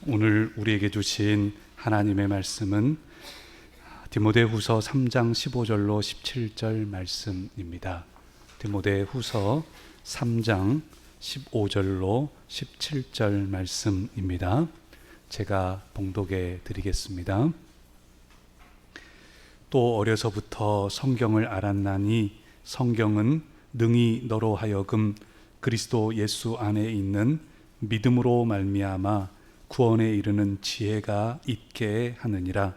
오늘 우리에게 주신 하나님의 말씀은 디모데후서 3장 15절로 17절 말씀입니다. 디모데후서 3장 15절로 17절 말씀입니다. 제가 봉독해 드리겠습니다. 또 어려서부터 성경을 알았나니 성경은 능히 너로 하여금 그리스도 예수 안에 있는 믿음으로 말미암아 구원에 이르는 지혜가 있게 하느니라.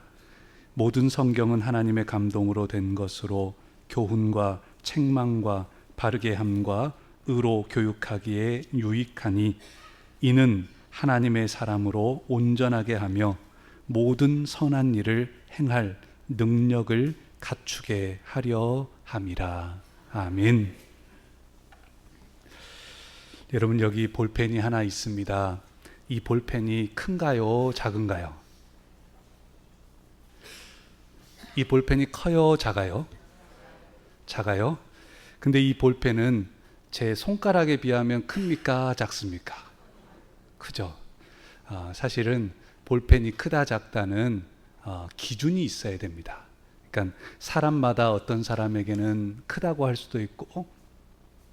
모든 성경은 하나님의 감동으로 된 것으로 교훈과 책망과 바르게 함과 의로 교육하기에 유익하니 이는 하나님의 사람으로 온전하게 하며 모든 선한 일을 행할 능력을 갖추게 하려 함이라. 아멘. 여러분, 여기 볼펜이 하나 있습니다. 이 볼펜이 큰가요? 작은가요? 이 볼펜이 커요? 작아요? 작아요? 근데 이 볼펜은 제 손가락에 비하면 큽니까? 작습니까? 크죠? 사실은 볼펜이 크다 작다는 기준이 있어야 됩니다. 그러니까 사람마다 어떤 사람에게는 크다고 할 수도 있고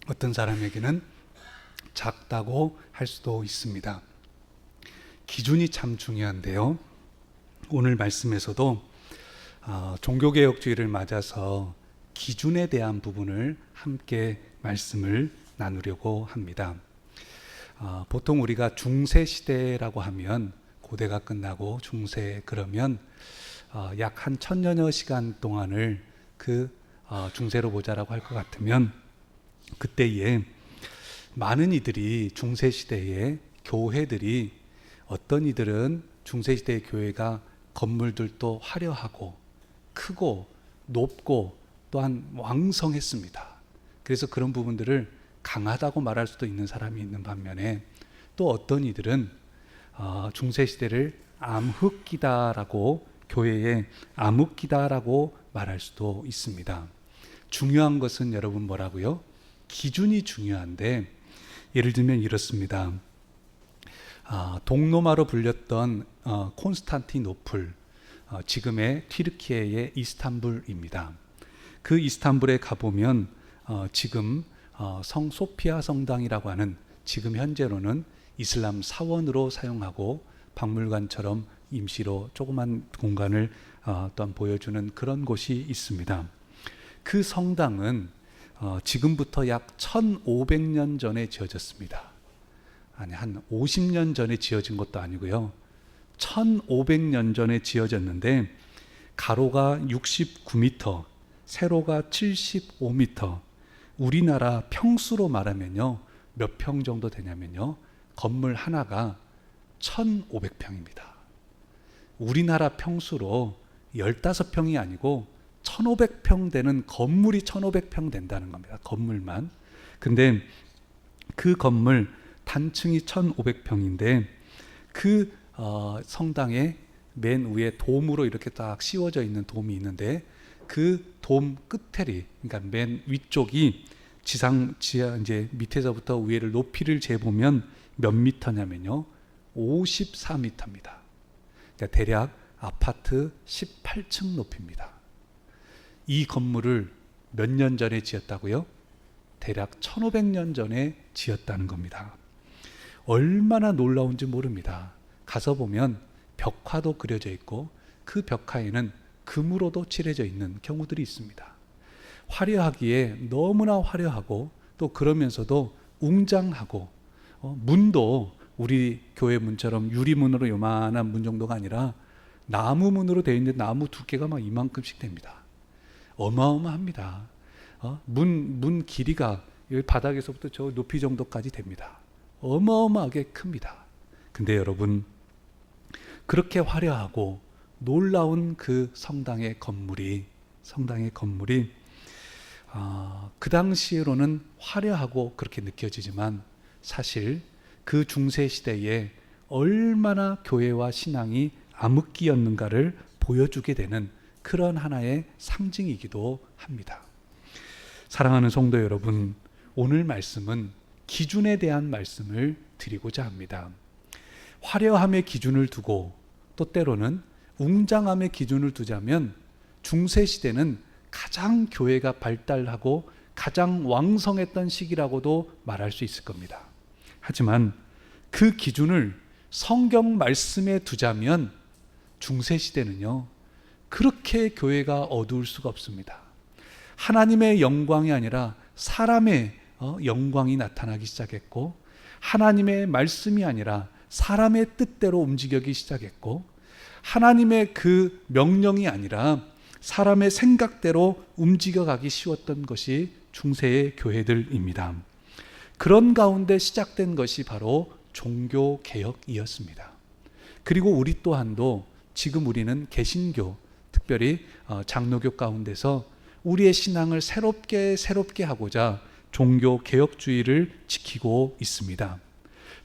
어떤 사람에게는 작다고 할 수도 있습니다. 기준이 참 중요한데요. 오늘 말씀에서도 종교개혁주의를 맞아서 기준에 대한 부분을 함께 말씀을 나누려고 합니다. 보통 우리가 중세시대라고 하면 고대가 끝나고 중세 그러면 약 한 1000여여 시간 동안을 중세로 보자라고 할 것 같으면 그때에 많은 이들이 중세시대에 교회들이 어떤 이들은 중세시대의 교회가 건물들도 화려하고 크고 높고 또한 왕성했습니다. 그래서 그런 부분들을 강하다고 말할 수도 있는 사람이 있는 반면에 또 어떤 이들은 중세시대를 암흑기다라고 교회의 암흑기다라고 말할 수도 있습니다. 중요한 것은 여러분 뭐라고요? 기준이 중요한데 예를 들면 이렇습니다. 동로마로 불렸던 콘스탄티노플, 지금의 튀르키예의 이스탄불입니다. 그 이스탄불에 가보면 지금 성 소피아 성당이라고 하는 지금 현재로는 이슬람 사원으로 사용하고 박물관처럼 임시로 조그만 공간을 또한 보여주는 그런 곳이 있습니다. 그 성당은 지금부터 약 1500년 전에 지어졌습니다. 아니, 한 50년 전에 지어진 것도 아니고요. 1500년 전에 지어졌는데 가로가 69m, 세로가 75m. 우리나라 평수로 말하면요. 몇 평 정도 되냐면요. 건물 하나가 1500평입니다. 우리나라 평수로 15평이 아니고 1500평 되는 건물이 1500평 된다는 겁니다. 건물만. 근데 그 건물 단층이 1500평인데 그 성당의 맨 위에 돔으로 이렇게 딱 씌워져 있는 돔이 있는데 그 돔 끝에리, 그러니까 맨 위쪽이 지하 이제 밑에서부터 위에를 높이를 재보면 몇 미터냐면요, 54m입니다. 그러니까 대략 아파트 18층 높이입니다. 이 건물을 몇 년 전에 지었다고요? 대략 1500년 전에 지었다는 겁니다. 얼마나 놀라운지 모릅니다. 가서 보면 벽화도 그려져 있고 그 벽화에는 금으로도 칠해져 있는 경우들이 있습니다. 화려하기에 너무나 화려하고 또 그러면서도 웅장하고 문도 우리 교회 문처럼 유리문으로 요만한 문 정도가 아니라 나무 문으로 되어 있는데 나무 두께가 막 이만큼씩 됩니다. 어마어마합니다. 문 길이가 여기 바닥에서부터 저 높이 정도까지 됩니다. 어마어마하게 큽니다. 근데 여러분, 그렇게 화려하고 놀라운 그 성당의 건물이 그 당시로는 화려하고 그렇게 느껴지지만 사실 그 중세 시대에 얼마나 교회와 신앙이 암흑기였는가를 보여주게 되는 그런 하나의 상징이기도 합니다. 사랑하는 성도 여러분, 오늘 말씀은 기준에 대한 말씀을 드리고자 합니다. 화려함의 기준을 두고 또 때로는 웅장함의 기준을 두자면 중세시대는 가장 교회가 발달하고 가장 왕성했던 시기라고도 말할 수 있을 겁니다. 하지만 그 기준을 성경 말씀에 두자면 중세시대는요, 그렇게 교회가 어두울 수가 없습니다. 하나님의 영광이 아니라 사람의 영광이 나타나기 시작했고, 하나님의 말씀이 아니라 사람의 뜻대로 움직이기 시작했고, 하나님의 그 명령이 아니라 사람의 생각대로 움직여가기 쉬웠던 것이 중세의 교회들입니다. 그런 가운데 시작된 것이 바로 종교개혁이었습니다. 그리고 우리 또한도 지금 우리는 개신교, 특별히 장로교 가운데서 우리의 신앙을 새롭게 하고자 종교개혁주의를 지키고 있습니다.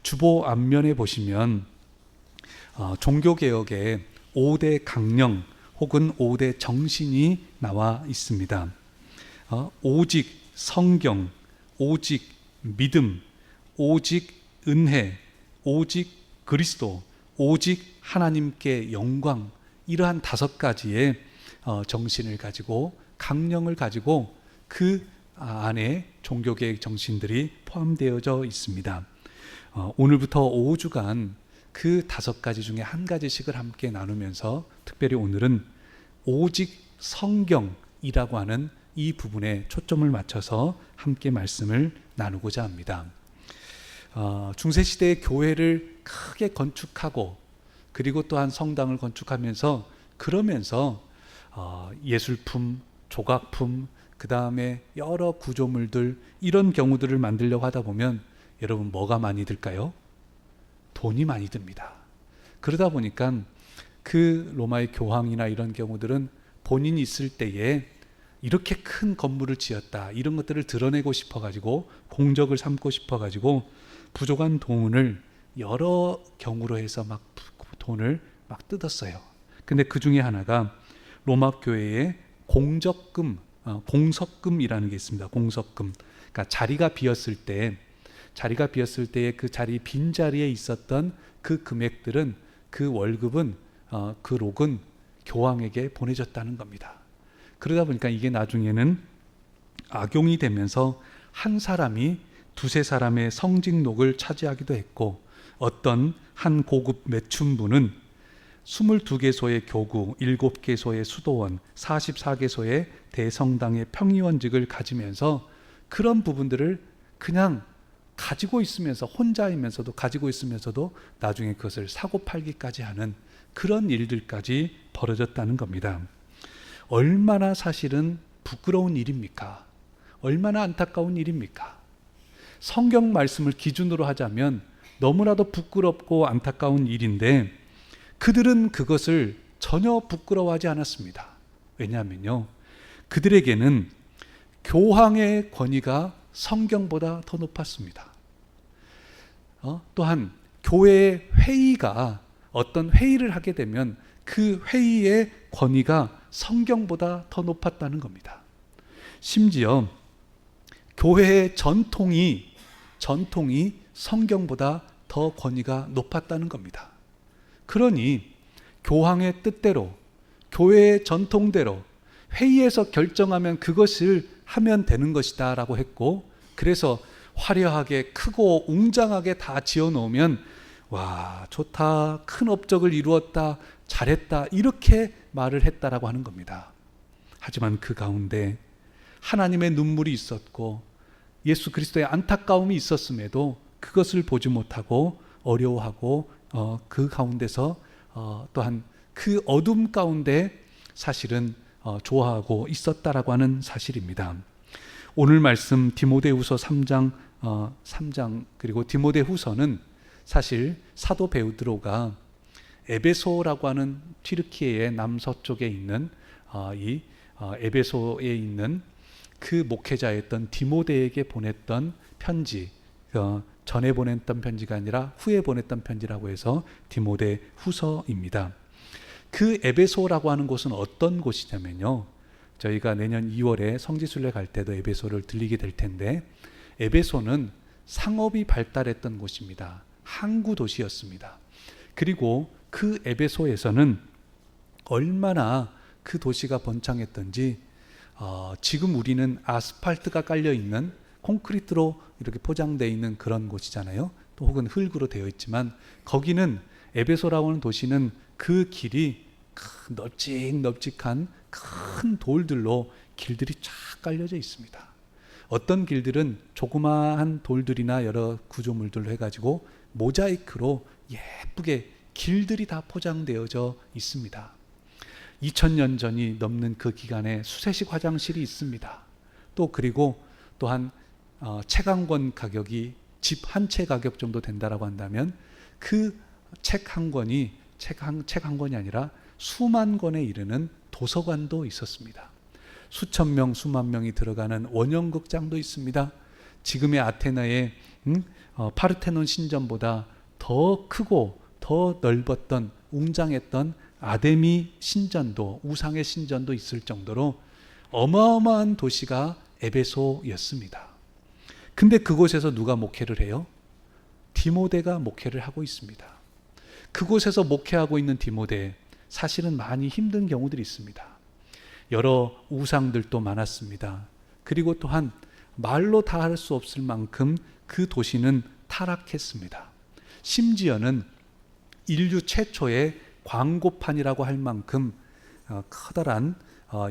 주보 앞면에 보시면 종교개혁의 5대 강령 혹은 5대 정신이 나와 있습니다. 오직 성경, 오직 믿음, 오직 은혜, 오직 그리스도, 오직 하나님께 영광, 이러한 5가지의 정신을 가지고, 강령을 가지고 그 안에 종교개혁 정신들이 포함되어져 있습니다. 오늘부터 5주간 그 5가지 중에 한 가지씩을 함께 나누면서 특별히 오늘은 오직 성경이라고 하는 이 부분에 초점을 맞춰서 함께 말씀을 나누고자 합니다. 중세시대의 교회를 크게 건축하고 그리고 또한 성당을 건축하면서 그러면서 예술품, 조각품, 그 다음에 여러 구조물들, 이런 경우들을 만들려고 하다 보면 여러분 뭐가 많이 들까요? 돈이 많이 듭니다. 그러다 보니까 그 로마의 교황이나 이런 경우들은 본인이 있을 때에 이렇게 큰 건물을 지었다, 이런 것들을 드러내고 싶어가지고, 공적을 삼고 싶어가지고 부족한 돈을 여러 경우로 해서 막 돈을 막 뜯었어요. 근데 그 중에 하나가 로마 교회의 공적금, 공석금이라는 게 있습니다. 공석금. 그러니까 자리가 비었을 때에 그 자리, 빈자리에 있었던 그 금액들은, 그 월급은, 그 록은 교황에게 보내졌다는 겁니다. 그러다 보니까 이게 나중에는 악용이 되면서 한 사람이 두세 사람의 성직록을 차지하기도 했고, 어떤 한 고급 매춘부는 22개소의 교구, 7개소의 수도원, 44개소의 대성당의 평의원직을 가지면서 그런 부분들을 그냥 가지고 있으면서, 혼자이면서도 가지고 있으면서도 나중에 그것을 사고 팔기까지 하는 그런 일들까지 벌어졌다는 겁니다. 얼마나 사실은 부끄러운 일입니까? 얼마나 안타까운 일입니까? 성경 말씀을 기준으로 하자면 너무나도 부끄럽고 안타까운 일인데, 그들은 그것을 전혀 부끄러워하지 않았습니다. 왜냐하면요, 그들에게는 교황의 권위가 성경보다 더 높았습니다. 또한 교회의 회의가, 어떤 회의를 하게 되면 그 회의의 권위가 성경보다 더 높았다는 겁니다. 심지어 교회의 전통이 성경보다 더 권위가 높았다는 겁니다. 그러니 교황의 뜻대로, 교회의 전통대로 회의에서 결정하면 그것을 하면 되는 것이다 라고 했고, 그래서 화려하게 크고 웅장하게 다 지어놓으면 와, 좋다, 큰 업적을 이루었다, 잘했다, 이렇게 말을 했다라고 하는 겁니다. 하지만 그 가운데 하나님의 눈물이 있었고 예수 그리스도의 안타까움이 있었음에도 그것을 보지 못하고 어려워하고 그 가운데서 또한 그 어둠 가운데 사실은 좋아하고 있었다라고 하는 사실입니다. 오늘 말씀 디모데후서 3장 그리고 디모데후서는 사실 사도 베드로가 에베소라고 하는 튀르키예의 남서쪽에 있는 이 에베소에 있는 그 목회자였던 디모데에게 보냈던 편지, 전에 보냈던 편지가 아니라 후에 보냈던 편지라고 해서 디모데 후서입니다. 그 에베소라고 하는 곳은 어떤 곳이냐면요, 저희가 내년 2월에 성지순례 갈 때도 에베소를 들리게 될 텐데, 에베소는 상업이 발달했던 곳입니다. 항구 도시였습니다. 그리고 그 에베소에서는 얼마나 그 도시가 번창했던지, 지금 우리는 아스팔트가 깔려 있는, 콘크리트로 이렇게 포장되어 있는 그런 곳이잖아요. 또 혹은 흙으로 되어 있지만, 거기는 에베소라고 하는 도시는 그 길이 널찍널찍한 큰 돌들로 길들이 쫙 깔려져 있습니다. 어떤 길들은 조그마한 돌들이나 여러 구조물들로 해가지고 모자이크로 예쁘게 길들이 다 포장되어져 있습니다. 2000년 전이 넘는 그 기간에 수세식 화장실이 있습니다. 또 그리고 또한 책 한 권 가격이 집 한 채 가격 정도 된다라고 한다면 그 책 한 권이 책 한 권이 아니라 수만 권에 이르는 도서관도 있었습니다. 수천 명, 수만 명이 들어가는 원형극장도 있습니다. 지금의 아테네의 파르테논 신전보다 더 크고 더 넓었던, 웅장했던 아데미 신전도, 우상의 신전도 있을 정도로 어마어마한 도시가 에베소였습니다. 근데 그곳에서 누가 목회를 해요? 디모데가 목회를 하고 있습니다. 그곳에서 목회하고 있는 디모데, 사실은 많이 힘든 경우들이 있습니다. 여러 우상들도 많았습니다. 그리고 또한 말로 다 할 수 없을 만큼 그 도시는 타락했습니다. 심지어는 인류 최초의 광고판이라고 할 만큼 커다란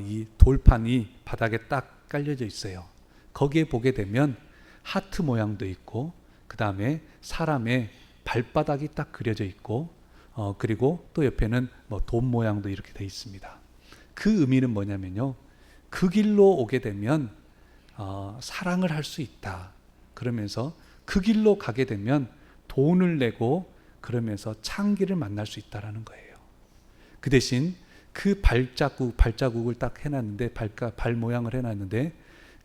이 돌판이 바닥에 딱 깔려져 있어요. 거기에 보게 되면 하트 모양도 있고, 그 다음에 사람의 발바닥이 딱 그려져 있고, 그리고 또 옆에는 돈 모양도 이렇게 되어 있습니다. 그 의미는 뭐냐면요, 그 길로 오게 되면 사랑을 할 수 있다. 그러면서 그 길로 가게 되면 돈을 내고, 그러면서 창기를 만날 수 있다라는 거예요. 그 대신 그 발자국을 딱 해놨는데, 발 모양을 해놨는데,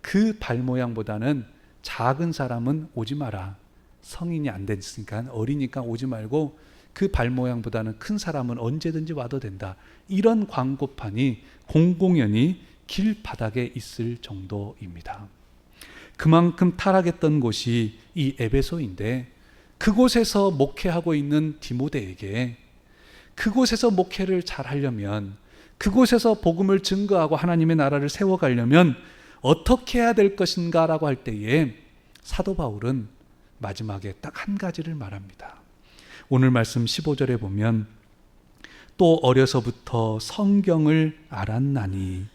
그 발 모양보다는 작은 사람은 오지 마라. 성인이 안 됐으니까, 어리니까 오지 말고, 그 발 모양보다는 큰 사람은 언제든지 와도 된다. 이런 광고판이 공공연히 길 바닥에 있을 정도입니다. 그만큼 타락했던 곳이 이 에베소인데, 그곳에서 목회하고 있는 디모데에게 그곳에서 목회를 잘 하려면, 그곳에서 복음을 증거하고 하나님의 나라를 세워가려면 어떻게 해야 될 것인가 라고 할 때에 사도 바울은 마지막에 딱 한 가지를 말합니다. 오늘 말씀 15절에 보면, 또 어려서부터 성경을 알았나니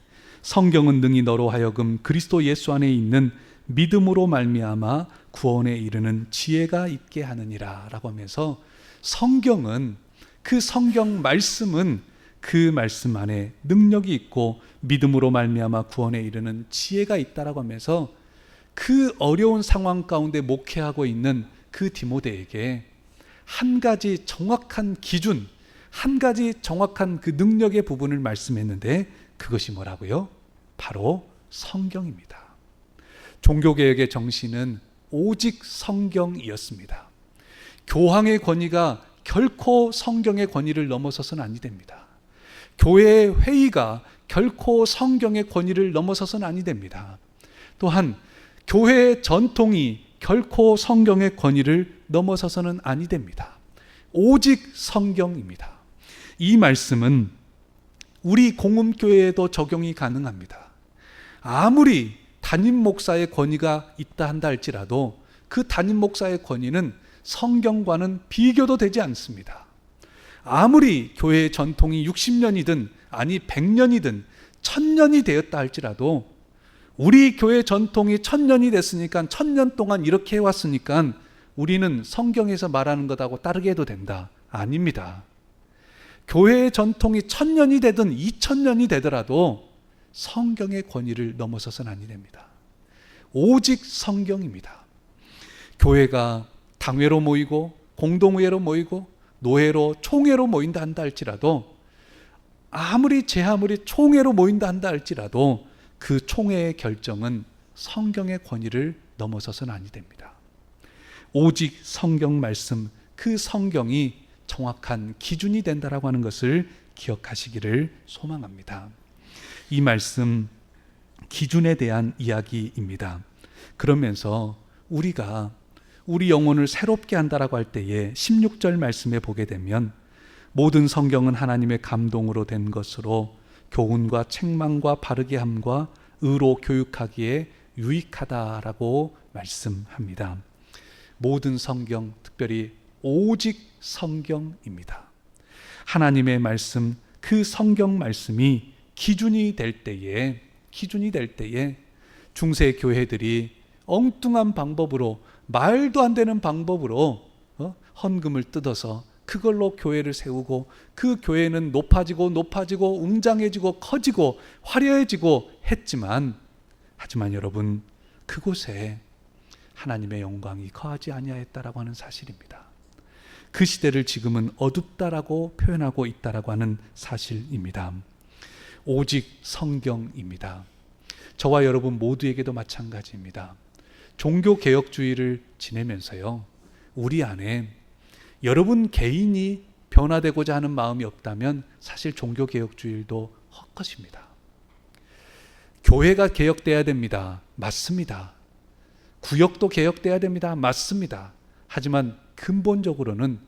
성경은 능히 너로 하여금 그리스도 예수 안에 있는 믿음으로 말미암아 구원에 이르는 지혜가 있게 하느니라 라고 하면서, 성경은, 그 성경 말씀은 그 말씀 안에 능력이 있고 믿음으로 말미암아 구원에 이르는 지혜가 있다라고 하면서, 그 어려운 상황 가운데 목회하고 있는 그 디모데에게 한 가지 정확한 기준, 한 가지 정확한 그 능력의 부분을 말씀했는데, 그것이 뭐라고요? 바로 성경입니다. 종교개혁의 정신은 오직 성경이었습니다. 교황의 권위가 결코 성경의 권위를 넘어서서는 아니 됩니다. 교회의 회의가 결코 성경의 권위를 넘어서서는 아니 됩니다. 또한 교회의 전통이 결코 성경의 권위를 넘어서서는 아니 됩니다. 오직 성경입니다. 이 말씀은 우리 공음교회에도 적용이 가능합니다. 아무리 담임 목사의 권위가 있다 한다 할지라도 그 담임 목사의 권위는 성경과는 비교도 되지 않습니다. 아무리 교회의 전통이 60년이든 아니 100년이든 1000년이 되었다 할지라도, 우리 교회 전통이 1000년이 됐으니까 1000년 동안 이렇게 해왔으니까 우리는 성경에서 말하는 것하고 따르게 해도 된다. 아닙니다. 교회의 전통이 1000년이 되든 2000년이 되더라도 성경의 권위를 넘어서서는 아니 됩니다. 오직 성경입니다. 교회가 당회로 모이고 공동회로 모이고 노회로 총회로 모인다 한다 할지라도, 아무리 총회로 모인다 한다 할지라도 그 총회의 결정은 성경의 권위를 넘어서서는 아니 됩니다. 오직 성경 말씀, 그 성경이 정확한 기준이 된다라고 하는 것을 기억하시기를 소망합니다. 이 말씀, 기준에 대한 이야기입니다. 그러면서 우리가 우리 영혼을 새롭게 한다라고 할 때에 16절 말씀에 보게 되면, 모든 성경은 하나님의 감동으로 된 것으로 교훈과 책망과 바르게 함과 의로 교육하기에 유익하다라고 말씀합니다. 모든 성경, 특별히 오직 성경입니다. 하나님의 말씀, 그 성경 말씀이 기준이 될 때에 중세 교회들이 엉뚱한 방법으로, 말도 안 되는 방법으로 헌금을 뜯어서 그걸로 교회를 세우고, 그 교회는 높아지고 웅장해지고 커지고 화려해지고 했지만, 하지만 여러분, 그곳에 하나님의 영광이 거하지 아니하였다라고 하는 사실입니다. 그 시대를 지금은 어둡다라고 표현하고 있다라고 하는 사실입니다. 오직 성경입니다. 저와 여러분 모두에게도 마찬가지입니다. 종교개혁주의를 지내면서요, 우리 안에 여러분 개인이 변화되고자 하는 마음이 없다면 사실 종교개혁주의도 헛것입니다. 교회가 개혁돼야 됩니다. 맞습니다. 구역도 개혁돼야 됩니다. 맞습니다. 하지만 근본적으로는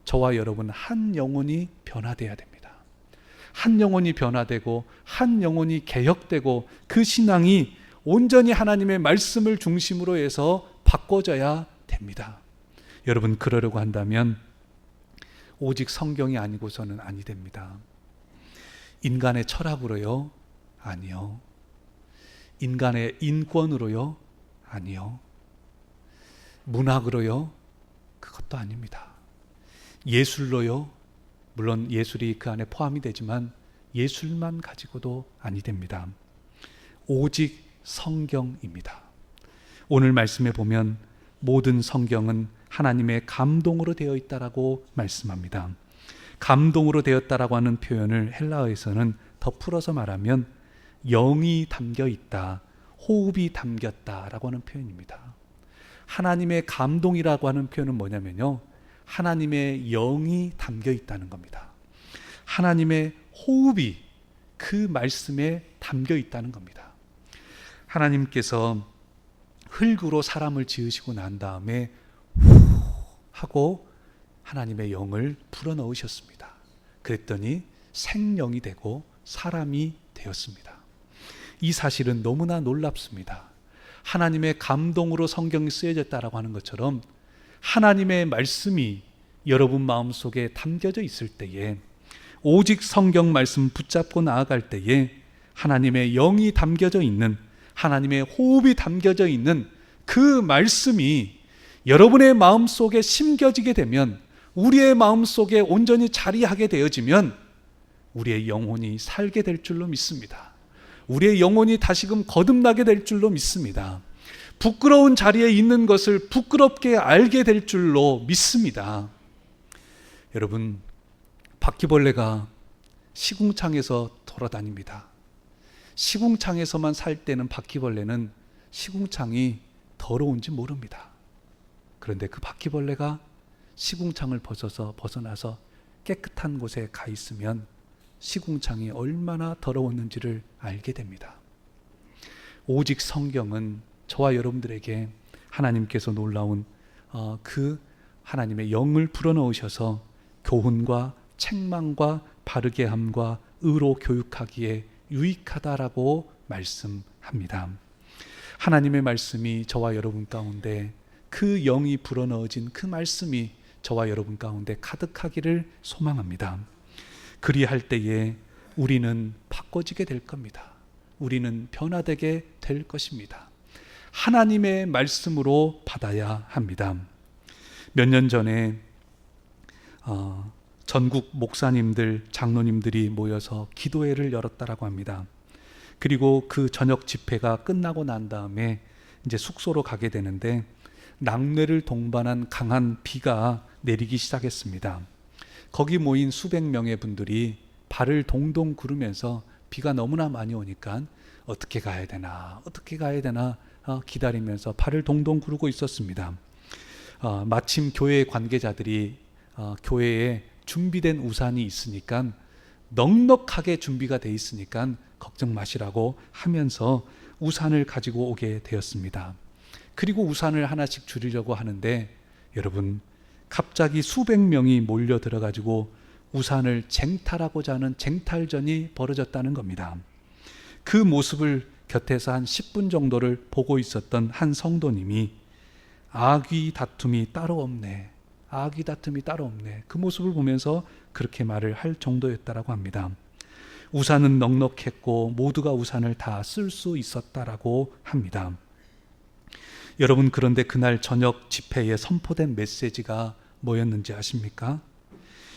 저와 여러분 한 영혼이 변화돼야 됩니다. 한 영혼이 변화되고 한 영혼이 개혁되고 그 신앙이 온전히 하나님의 말씀을 중심으로 해서 바꿔져야 됩니다. 여러분, 그러려고 한다면 오직 성경이 아니고서는 아니 됩니다. 인간의 철학으로요? 아니요. 인간의 인권으로요? 아니요. 문학으로요? 그것도 아닙니다. 예술로요? 물론 예술이 그 안에 포함이 되지만 예술만 가지고도 아니 됩니다. 오직 성경입니다. 오늘 말씀에 보면 모든 성경은 하나님의 감동으로 되어 있다라고 말씀합니다. 감동으로 되었다라고 하는 표현을 헬라어에서는 더 풀어서 말하면 영이 담겨 있다, 호흡이 담겼다라고 하는 표현입니다. 하나님의 감동이라고 하는 표현은 뭐냐면요, 하나님의 영이 담겨 있다는 겁니다. 하나님의 호흡이 그 말씀에 담겨 있다는 겁니다. 하나님께서 흙으로 사람을 지으시고 난 다음에 후 하고 하나님의 영을 불어넣으셨습니다. 그랬더니 생명이 되고 사람이 되었습니다. 이 사실은 너무나 놀랍습니다. 하나님의 감동으로 성경이 쓰여졌다라고 하는 것처럼 하나님의 말씀이 여러분 마음속에 담겨져 있을 때에, 오직 성경 말씀 붙잡고 나아갈 때에 하나님의 영이 담겨져 있는, 하나님의 호흡이 담겨져 있는 그 말씀이 여러분의 마음속에 심겨지게 되면, 우리의 마음속에 온전히 자리하게 되어지면 우리의 영혼이 살게 될 줄로 믿습니다. 우리의 영혼이 다시금 거듭나게 될 줄로 믿습니다. 부끄러운 자리에 있는 것을 부끄럽게 알게 될 줄로 믿습니다. 여러분, 바퀴벌레가 시궁창에서 돌아다닙니다. 시궁창에서만 살 때는 바퀴벌레는 시궁창이 더러운지 모릅니다. 그런데 그 바퀴벌레가 시궁창을 벗어나서 깨끗한 곳에 가 있으면 시궁창이 얼마나 더러웠는지를 알게 됩니다. 오직 성경은 저와 여러분들에게 하나님께서 놀라운 그 하나님의 영을 불어넣으셔서 교훈과 책망과 바르게 함과 의로 교육하기에 유익하다라고 말씀합니다. 하나님의 말씀이 저와 여러분 가운데, 그 영이 불어넣어진 그 말씀이 저와 여러분 가운데 가득하기를 소망합니다. 그리할 때에 우리는 바꿔지게 될 겁니다. 우리는 변화되게 될 것입니다. 하나님의 말씀으로 받아야 합니다. 몇 년 전에 전국 목사님들, 장로님들이 모여서 기도회를 열었다라고 합니다. 그리고 그 저녁 집회가 끝나고 난 다음에 이제 숙소로 가게 되는데, 낙뢰를 동반한 강한 비가 내리기 시작했습니다. 거기 모인 수백 명의 분들이 발을 동동 구르면서 비가 너무나 많이 오니까 어떻게 가야 되나 기다리면서 발을 동동 구르고 있었습니다. 마침 교회 관계자들이 교회에 준비된 우산이 있으니까, 넉넉하게 준비가 돼 있으니까 걱정 마시라고 하면서 우산을 가지고 오게 되었습니다. 그리고 우산을 하나씩 줄이려고 하는데, 여러분, 갑자기 수백 명이 몰려 들어가지고 우산을 쟁탈하고자 하는 쟁탈전이 벌어졌다는 겁니다. 그 모습을 곁에서 한 10분 정도를 보고 있었던 한 성도님이 아귀 다툼이 따로 없네. 아귀 다툼이 따로 없네. 그 모습을 보면서 그렇게 말을 할 정도였다라고 합니다. 우산은 넉넉했고 모두가 우산을 다 쓸 수 있었다라고 합니다. 여러분, 그런데 그날 저녁 집회에 선포된 메시지가 뭐였는지 아십니까?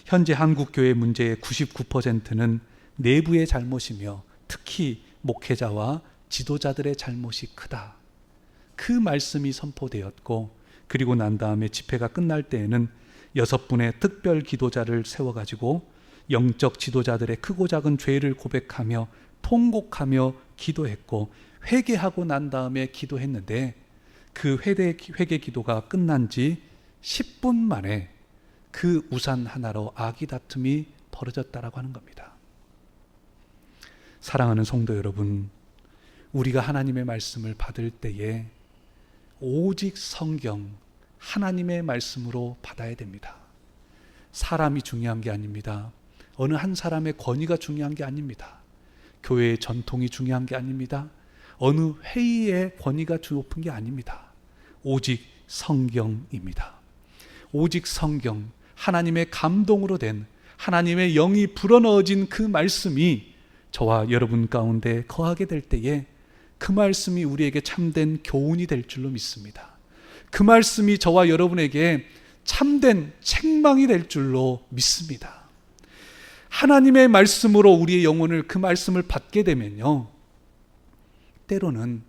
현재 한국 교회 문제의 99%는 내부의 잘못이며 특히 목회자와 지도자들의 잘못이 크다. 그 말씀이 선포되었고, 그리고 난 다음에 집회가 끝날 때에는 6분의 특별 기도자를 세워가지고 영적 지도자들의 크고 작은 죄를 고백하며 통곡하며 기도했고, 회개하고 난 다음에 기도했는데, 그 회개 기도가 끝난 지 10분 만에 그 우산 하나로 아귀 다툼이 벌어졌다라고 하는 겁니다. 사랑하는 성도 여러분, 우리가 하나님의 말씀을 받을 때에 오직 성경, 하나님의 말씀으로 받아야 됩니다. 사람이 중요한 게 아닙니다. 어느 한 사람의 권위가 중요한 게 아닙니다. 교회의 전통이 중요한 게 아닙니다. 어느 회의의 권위가 높은 게 아닙니다. 오직 성경입니다. 오직 성경, 하나님의 감동으로 된, 하나님의 영이 불어넣어진 그 말씀이 저와 여러분 가운데 거하게 될 때에 그 말씀이 우리에게 참된 교훈이 될 줄로 믿습니다. 그 말씀이 저와 여러분에게 참된 책망이 될 줄로 믿습니다. 하나님의 말씀으로 우리의 영혼을, 그 말씀을 받게 되면요, 때로는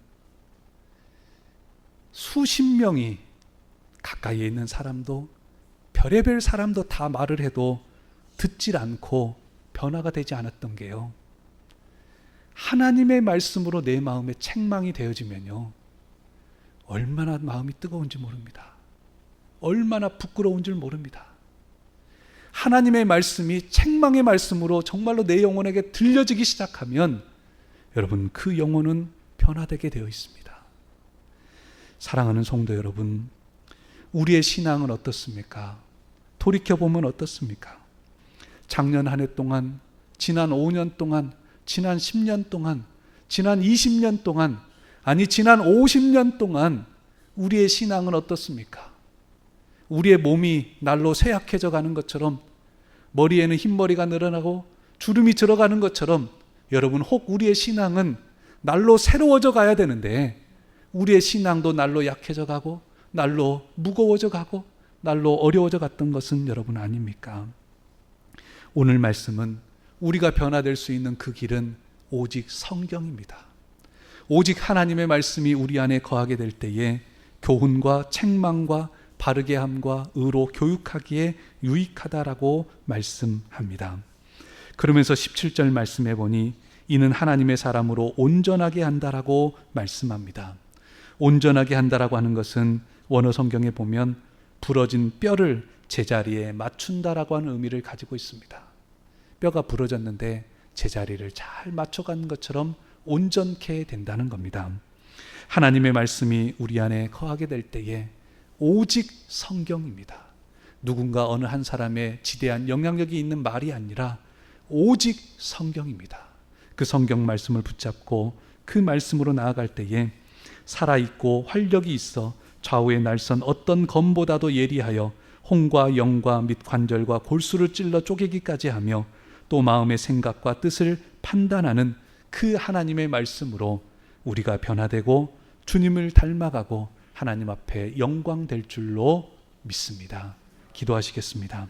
수십 명이 가까이에 있는 사람도, 별의별 사람도 다 말을 해도 듣질 않고 변화가 되지 않았던 게요, 하나님의 말씀으로 내 마음에 책망이 되어지면요, 얼마나 마음이 뜨거운지 모릅니다. 얼마나 부끄러운 줄 모릅니다. 하나님의 말씀이 책망의 말씀으로 정말로 내 영혼에게 들려지기 시작하면 여러분, 그 영혼은 변화되게 되어 있습니다. 사랑하는 성도 여러분, 우리의 신앙은 어떻습니까? 돌이켜보면 어떻습니까? 작년 한 해 동안, 지난 5년 동안, 지난 10년 동안, 지난 20년 동안, 아니 지난 50년 동안 우리의 신앙은 어떻습니까? 우리의 몸이 날로 쇠약해져 가는 것처럼, 머리에는 흰머리가 늘어나고 주름이 들어가는 것처럼, 여러분, 혹 우리의 신앙은 날로 새로워져 가야 되는데 우리의 신앙도 날로 약해져 가고 날로 무거워져 가고 날로 어려워져 갔던 것은 여러분 아닙니까? 오늘 말씀은 우리가 변화될 수 있는 그 길은 오직 성경입니다. 오직 하나님의 말씀이 우리 안에 거하게 될 때에 교훈과 책망과 바르게 함과 의로 교육하기에 유익하다라고 말씀합니다. 그러면서 17절 말씀해 보니 이는 하나님의 사람으로 온전하게 한다라고 말씀합니다. 온전하게 한다라고 하는 것은 원어 성경에 보면 부러진 뼈를 제자리에 맞춘다라고 하는 의미를 가지고 있습니다. 뼈가 부러졌는데 제자리를 잘 맞춰가는 것처럼 온전케 된다는 겁니다. 하나님의 말씀이 우리 안에 거하게 될 때에 오직 성경입니다. 누군가 어느 한 사람의 지대한 영향력이 있는 말이 아니라 오직 성경입니다. 그 성경 말씀을 붙잡고 그 말씀으로 나아갈 때에 살아있고 활력이 있어 좌우의 날선 어떤 검보다도 예리하여 홍과 영과 및 관절과 골수를 찔러 쪼개기까지 하며 또 마음의 생각과 뜻을 판단하는 그 하나님의 말씀으로 우리가 변화되고 주님을 닮아가고 하나님 앞에 영광 될 줄로 믿습니다. 기도하시겠습니다.